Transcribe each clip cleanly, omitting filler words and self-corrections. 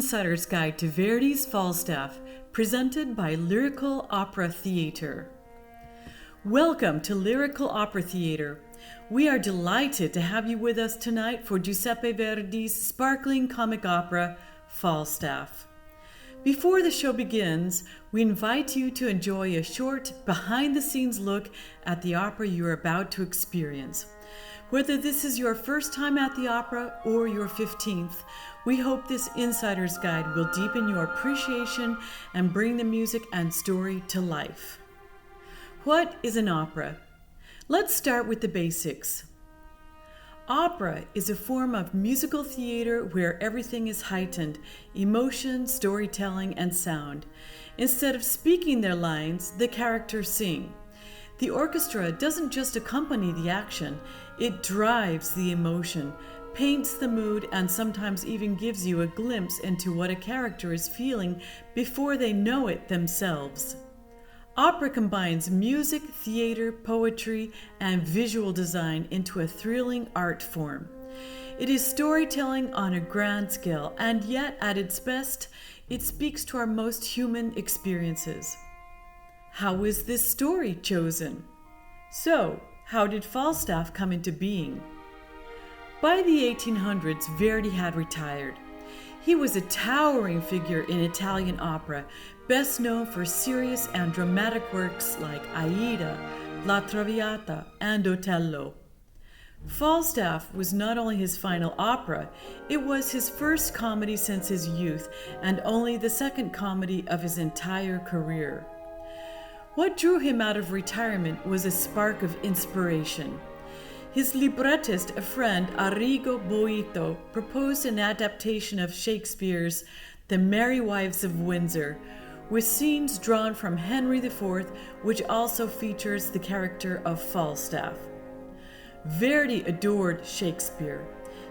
Insider's Guide to Verdi's Falstaff, presented by Lyrical Opera Theatre. Welcome to Lyrical Opera Theatre. We are delighted to have you with us tonight for Giuseppe Verdi's sparkling comic opera, Falstaff. Before the show begins, we invite you to enjoy a short, behind-the-scenes look at the opera you're about to experience. Whether this is your first time at the opera or your 15th, we hope this insider's guide will deepen your appreciation and bring the music and story to life. What is an opera? Let's start with the basics. Opera is a form of musical theater where everything is heightened: emotion, storytelling, and sound. Instead of speaking their lines, the characters sing. The orchestra doesn't just accompany the action, it drives the emotion, paints the mood, and sometimes even gives you a glimpse into what a character is feeling before they know it themselves. Opera combines music, theater, poetry, and visual design into a thrilling art form. It is storytelling on a grand scale, and yet at its best, it speaks to our most human experiences. How is this story chosen? So, how did Falstaff come into being? By the 1800s, Verdi had retired. He was a towering figure in Italian opera, best known for serious and dramatic works like Aida, La Traviata, and Otello. Falstaff was not only his final opera, it was his first comedy since his youth, and only the second comedy of his entire career. What drew him out of retirement was a spark of inspiration. His librettist, a friend, Arrigo Boito, proposed an adaptation of Shakespeare's The Merry Wives of Windsor, with scenes drawn from Henry IV, which also features the character of Falstaff. Verdi adored Shakespeare.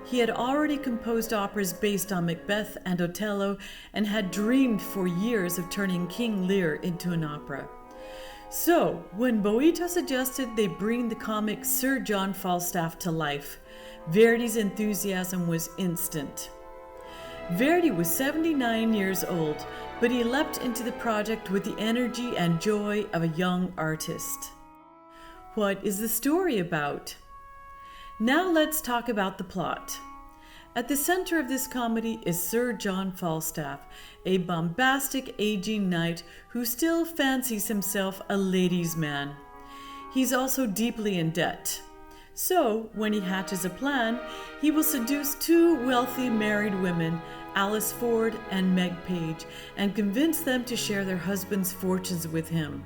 He had already composed operas based on Macbeth and Otello and had dreamed for years of turning King Lear into an opera. So, when Boito suggested they bring the comic Sir John Falstaff to life, Verdi's enthusiasm was instant. Verdi was 79 years old, but he leapt into the project with the energy and joy of a young artist. What is the story about? Now let's talk about the plot. At the center of this comedy is Sir John Falstaff, a bombastic aging knight who still fancies himself a ladies' man. He's also deeply in debt. So, when he hatches a plan, he will seduce two wealthy married women, Alice Ford and Meg Page, and convince them to share their husbands' fortunes with him.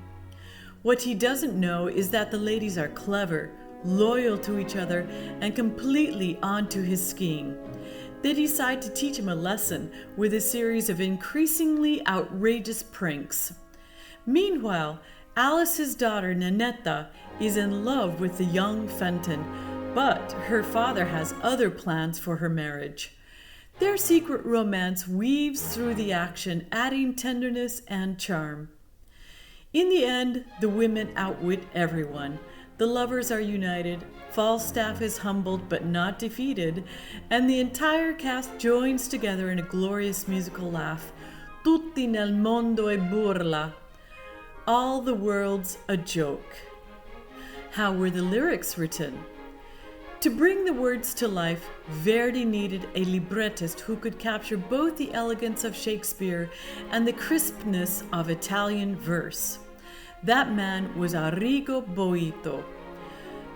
What he doesn't know is that the ladies are clever, loyal to each other, and completely onto his scheme. They decide to teach him a lesson with a series of increasingly outrageous pranks. Meanwhile, Alice's daughter Nanetta is in love with the young Fenton, but her father has other plans for her marriage. Their secret romance weaves through the action, adding tenderness and charm. In the end, the women outwit everyone. The lovers are united, Falstaff is humbled but not defeated, and the entire cast joins together in a glorious musical laugh. Tutti nel mondo è burla. All the world's a joke. How were the lyrics written? To bring the words to life, Verdi needed a librettist who could capture both the elegance of Shakespeare and the crispness of Italian verse. That man was Arrigo Boito.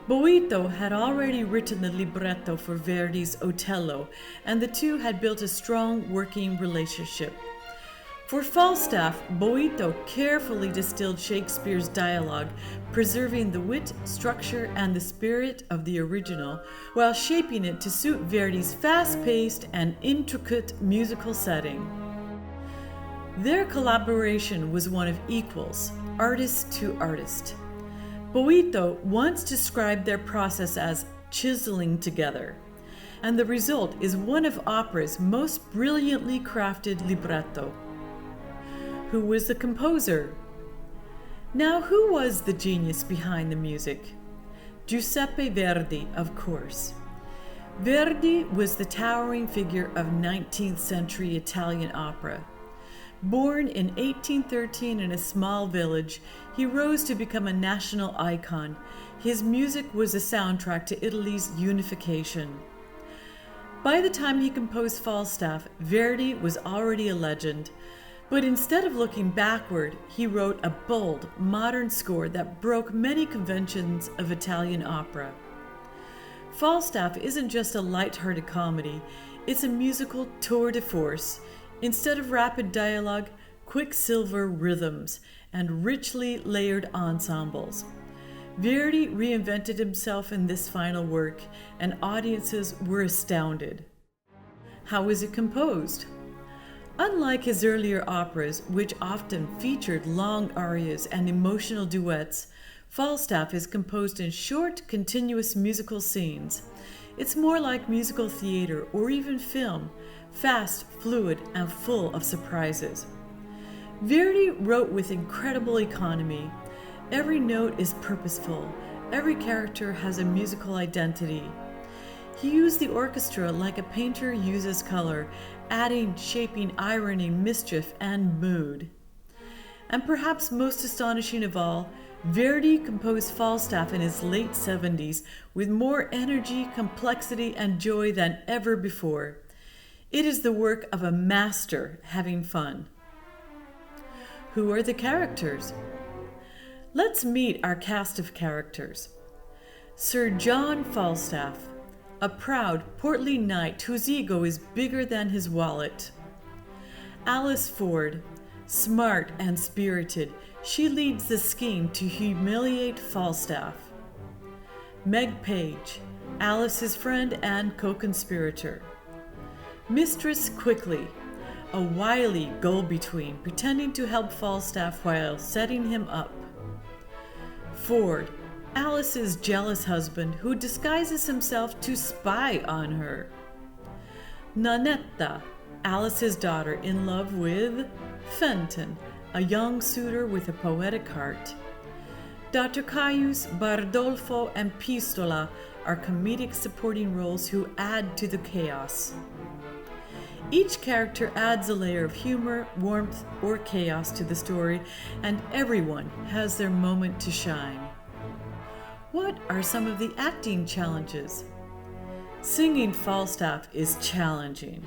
Boito had already written the libretto for Verdi's Otello, and the two had built a strong working relationship. For Falstaff, Boito carefully distilled Shakespeare's dialogue, preserving the wit, structure, and the spirit of the original, while shaping it to suit Verdi's fast-paced and intricate musical setting. Their collaboration was one of equals, artist to artist. Boito once described their process as chiseling together, and the result is one of opera's most brilliantly crafted libretto. Who was the composer? Now, who was the genius behind the music? Giuseppe Verdi, of course. Verdi was the towering figure of 19th century Italian opera. Born in 1813 in a small village, he rose to become a national icon. His music was a soundtrack to Italy's unification. By the time he composed Falstaff, Verdi was already a legend. But instead of looking backward, he wrote a bold, modern score that broke many conventions of Italian opera. Falstaff isn't just a light-hearted comedy, it's a musical tour de force. Instead of rapid dialogue, quicksilver rhythms and richly layered ensembles. Verdi reinvented himself in this final work, and audiences were astounded. How is it composed? Unlike his earlier operas, which often featured long arias and emotional duets, Falstaff is composed in short, continuous musical scenes. It's more like musical theater or even film, fast, fluid, and full of surprises. Verdi wrote with incredible economy. Every note is purposeful. Every character has a musical identity. He used the orchestra like a painter uses color, adding, shaping irony, mischief, and mood. And perhaps most astonishing of all, Verdi composed Falstaff in his late 70s with more energy, complexity, and joy than ever before. It is the work of a master having fun. Who are the characters? Let's meet our cast of characters. Sir John Falstaff, a proud, portly knight whose ego is bigger than his wallet. Alice Ford, smart and spirited, she leads the scheme to humiliate Falstaff. Meg Page, Alice's friend and co-conspirator. Mistress Quickly, a wily go-between pretending to help Falstaff while setting him up. Ford, Alice's jealous husband who disguises himself to spy on her. Nannetta, Alice's daughter in love with Fenton, a young suitor with a poetic heart. Dr. Caius, Bardolfo, and Pistola are comedic supporting roles who add to the chaos. Each character adds a layer of humor, warmth, or chaos to the story, and everyone has their moment to shine. What are some of the acting challenges? Singing Falstaff is challenging,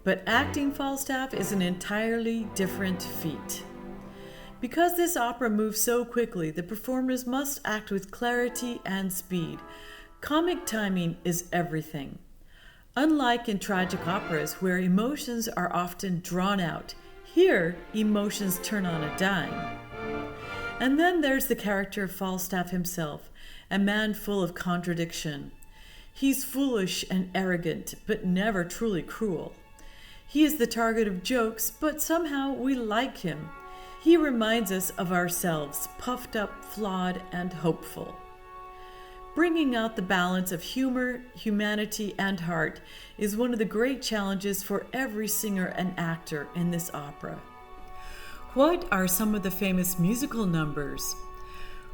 but acting Falstaff is an entirely different feat. Because this opera moves so quickly, the performers must act with clarity and speed. Comic timing is everything. Unlike in tragic operas, where emotions are often drawn out, here emotions turn on a dime. And then there's the character of Falstaff himself, a man full of contradiction. He's foolish and arrogant, but never truly cruel. He is the target of jokes, but somehow we like him. He reminds us of ourselves, puffed up, flawed, and hopeful. Bringing out the balance of humor, humanity, and heart is one of the great challenges for every singer and actor in this opera. What are some of the famous musical numbers?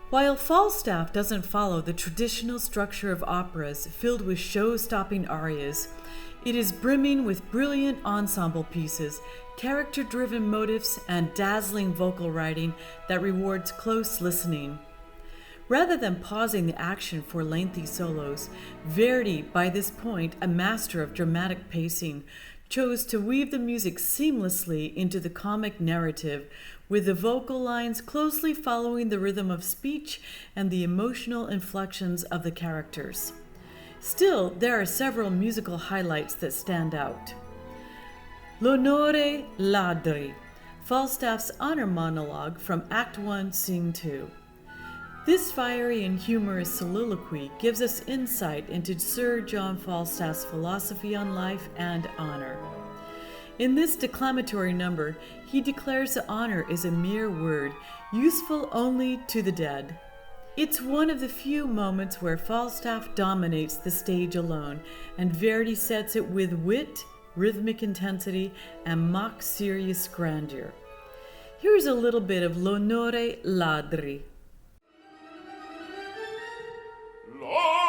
While Falstaff doesn't follow the traditional structure of operas filled with show-stopping arias, it is brimming with brilliant ensemble pieces, character-driven motifs, and dazzling vocal writing that rewards close listening. Rather than pausing the action for lengthy solos, Verdi, by this point a master of dramatic pacing, chose to weave the music seamlessly into the comic narrative, with the vocal lines closely following the rhythm of speech and the emotional inflections of the characters. Still, there are several musical highlights that stand out. L'onore ladri, Falstaff's honor monologue from Act 1, Scene 2. This fiery and humorous soliloquy gives us insight into Sir John Falstaff's philosophy on life and honor. In this declamatory number, he declares that honor is a mere word, useful only to the dead. It's one of the few moments where Falstaff dominates the stage alone, and Verdi sets it with wit, rhythmic intensity, and mock serious grandeur. Here's a little bit of L'onore ladri. L'onore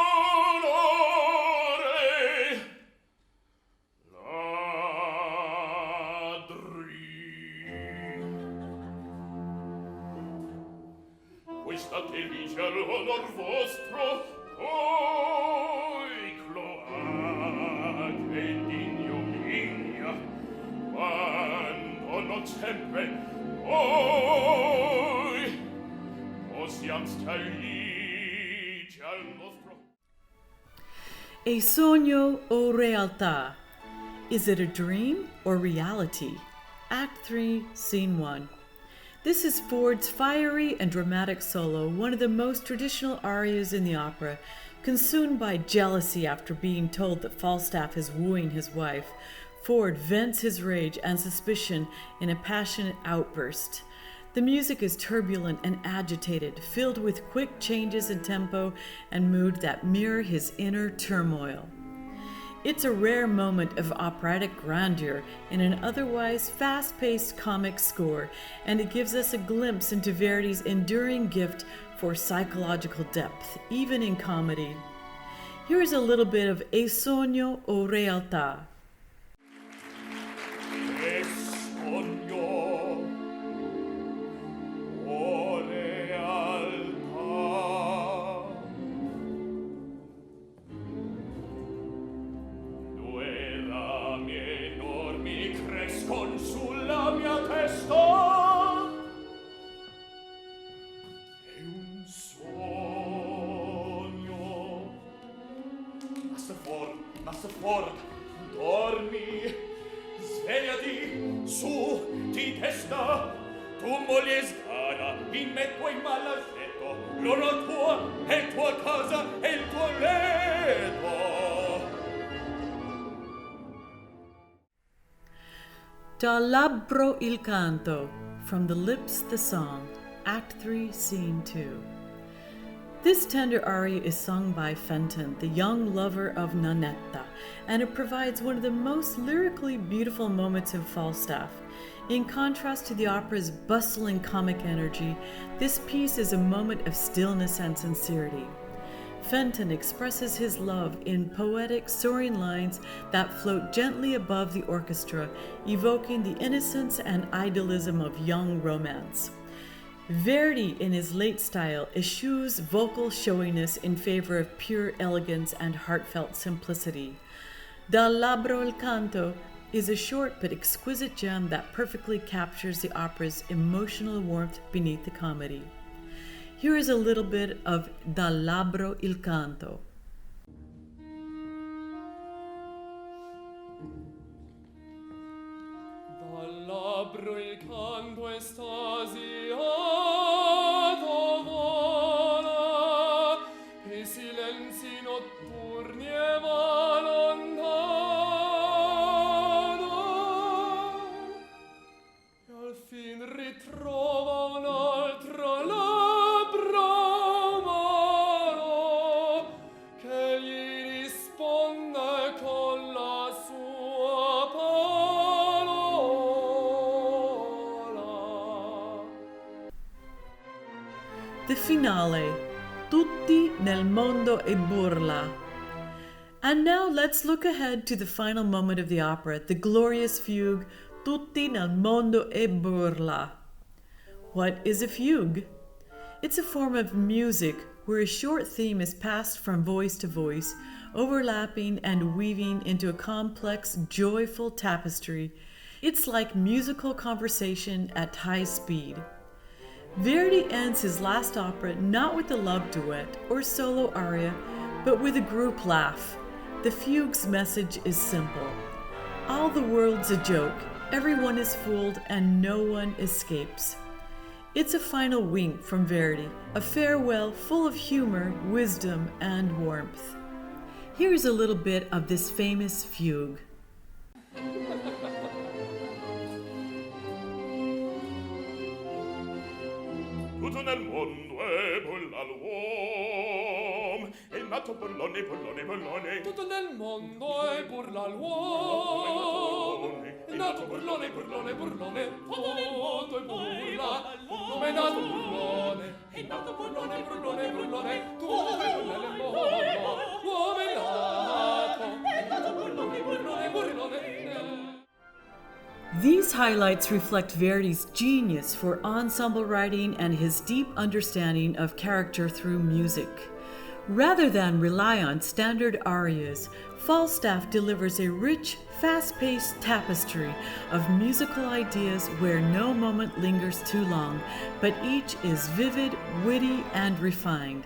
questa delicia l'onor vostro, poi cloaca e d'ignominia, quando non sempre noi possiam star ligi al nostro. A sogno o realtà? Is it a dream or reality? Act 3, Scene 1. This is Ford's fiery and dramatic solo, one of the most traditional arias in the opera. Consumed by jealousy after being told that Falstaff is wooing his wife, Ford vents his rage and suspicion in a passionate outburst. The music is turbulent and agitated, filled with quick changes in tempo and mood that mirror his inner turmoil. It's a rare moment of operatic grandeur in an otherwise fast-paced comic score, and it gives us a glimpse into Verdi's enduring gift for psychological depth, even in comedy. Here is a little bit of A sogno o realtà. E sogno o realtà, due rami enormi crescon sulla mia testa, e un sogno. Master Ford, dormi, svegliati, su, di testa, tu moglie sgana, in me puoi malaffetto, l'onor tua è tua casa e il tuo letto. Dal labbro il canto, from the lips the song, Act 3, Scene 2. This tender aria is sung by Fenton, the young lover of Nannetta, and it provides one of the most lyrically beautiful moments of Falstaff. In contrast to the opera's bustling comic energy, this piece is a moment of stillness and sincerity. Fenton expresses his love in poetic, soaring lines that float gently above the orchestra, evoking the innocence and idealism of young romance. Verdi, in his late style, eschews vocal showiness in favor of pure elegance and heartfelt simplicity. Dal labbro il canto is a short but exquisite gem that perfectly captures the opera's emotional warmth beneath the comedy. Here is a little bit of Dal labbro il canto. Dal labbro il canto estasiato vola, e silenzi notturni e va lontano, e al fin ritrova un altro labbro umano che gli risponde con la sua parola. The finale, Tutti nel mondo e burla. And now let's look ahead to the final moment of the opera, the glorious fugue, Tutti nel mondo e burla. What is a fugue? It's a form of music where a short theme is passed from voice to voice, overlapping and weaving into a complex, joyful tapestry. It's like musical conversation at high speed. Verdi ends his last opera not with a love duet or solo aria, but with a group laugh. The fugue's message is simple. All the world's a joke, everyone is fooled, and no one escapes. It's a final wink from Verdi, a farewell full of humor, wisdom, and warmth. Here's a little bit of this famous fugue. Tutto nel mondo è bolla l'uom, e il nato bollone, bollone, bollone. Tutto nel mondo è burla l'uom, e il nato bollone, bollone, bollone. Tutto nel mondo è burla l'uom, è nato bollone, e il nato bollone, bollone, bollone. Tutto nel mondo, l'uom è nato, e il nato bollone, bollone, bollone. These highlights reflect Verdi's genius for ensemble writing and his deep understanding of character through music. Rather than rely on standard arias, Falstaff delivers a rich, fast-paced tapestry of musical ideas where no moment lingers too long, but each is vivid, witty, and refined.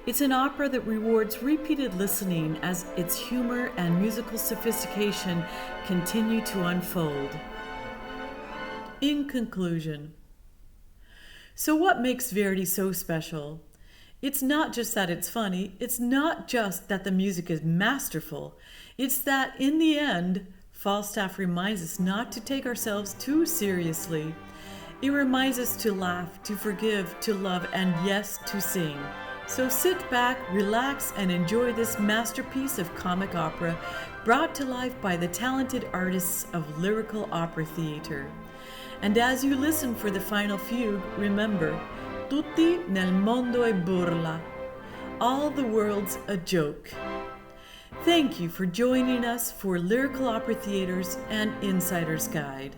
It's an opera that rewards repeated listening as its humor and musical sophistication continue to unfold. In conclusion, so what makes Verdi so special? It's not just that it's funny, it's not just that the music is masterful, it's that in the end, Falstaff reminds us not to take ourselves too seriously. It reminds us to laugh, to forgive, to love, and yes, to sing. So sit back, relax, and enjoy this masterpiece of comic opera brought to life by the talented artists of lyrical opera theater. And as you listen for the final fugue, remember, tutti nel mondo è burla. All the world's a joke. Thank you for joining us for Lyrical Opera Theater's and Insider's Guide.